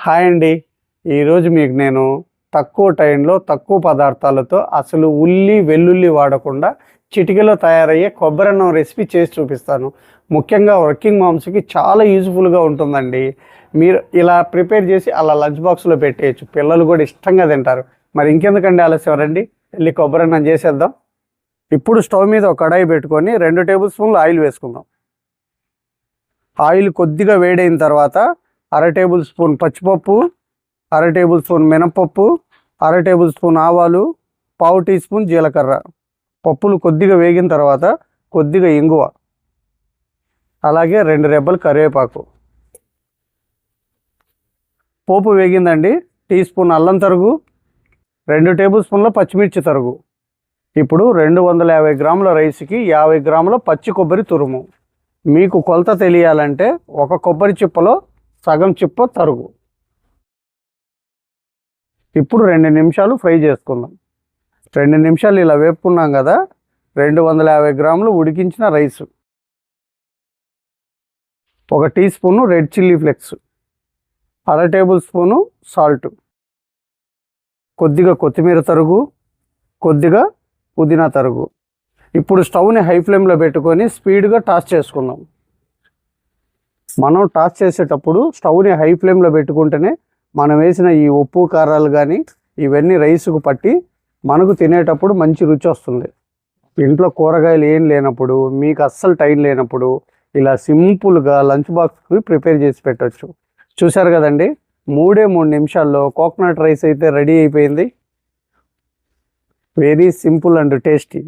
Hi అండి. ఈరోజు మీకు నేను తక్కువ టైంలో తక్కువ పదార్థాలతో అసలు ఉల్లి వెల్లుల్లి వాడకుండా చిటికెలో తయారయ్యే కొబ్బరన్నం రెసిపీ చేసి చూపిస్తాను. ముఖ్యంగా వర్కింగ్ మామ్స్కి చాలా యూజ్ఫుల్గా ఉంటుందండి. మీరు ఇలా ప్రిపేర్ చేసి అలా లంచ్ బాక్స్లో పెట్టేయచ్చు. పిల్లలు కూడా ఇష్టంగా తింటారు. మరి ఇంకెందుకండి ఆలస్యం, రండి వెళ్ళి కొబ్బరన్నం చేసేద్దాం. ఇప్పుడు స్టవ్ మీద ఒక కడాయి పెట్టుకొని 2 టేబుల్ స్పూన్లు ఆయిల్ వేసుకుందాం. ఆయిల్ కొద్దిగా వేడైన తర్వాత 1/2 టేబుల్ స్పూన్ పచ్చిపప్పు, 1/2 టేబుల్ స్పూన్ మినపప్పు, 1/2 టేబుల్ స్పూన్ ఆవాలు, 1/2 టీ స్పూన్ జీలకర్ర. పప్పులు కొద్దిగా వేగిన తర్వాత కొద్దిగా ఇంగువ, అలాగే 2 రెబ్బలు కరివేపాకు. పోపు వేగిందండి. టీ స్పూన్ అల్లం తరుగు, 2 టేబుల్ స్పూన్ల పచ్చిమిర్చి తరుగు. ఇప్పుడు 250 గ్రాముల రైస్కి 50 గ్రాముల పచ్చి కొబ్బరి తురుము. మీకు కొలత తెలియాలంటే ఒక కొబ్బరి చిప్పలో సగం చిప్ప తరుగు. ఇప్పుడు 2 నిమిషాలు ఫ్రై చేసుకుందాం. 2 నిమిషాలు ఇలా వేపుకున్నాం కదా. 250 గ్రాములు ఉడికించిన rice, 1 teaspoon red chilli flakes, 1/2 tablespoon salt, కొద్దిగా కొత్తిమీర తరుగు, కొద్దిగా పుదీనా తరుగు. ఇప్పుడు స్టవ్ని హై ఫ్లేమ్లో పెట్టుకొని స్పీడ్గా టాస్ చేసుకుందాం. మనం టాస్ చేసేటప్పుడు స్టవ్ని హై ఫ్లేమ్లో పెట్టుకుంటేనే మనం వేసిన ఈ ఉప్పు కారాలు కానీ ఇవన్నీ రైస్కు పట్టి మనకు తినేటప్పుడు మంచి రుచి వస్తుంది. ఇంట్లో కూరగాయలు ఏం లేనప్పుడు, మీకు అస్సలు టైం లేనప్పుడు ఇలా సింపుల్గా లంచ్ బాక్స్కి ప్రిపేర్ చేసి పెట్టవచ్చు. చూసారు కదండి, 3 నిమిషాల్లో కోకోనట్ రైస్ అయితే రెడీ అయిపోయింది. Very simple and tasty.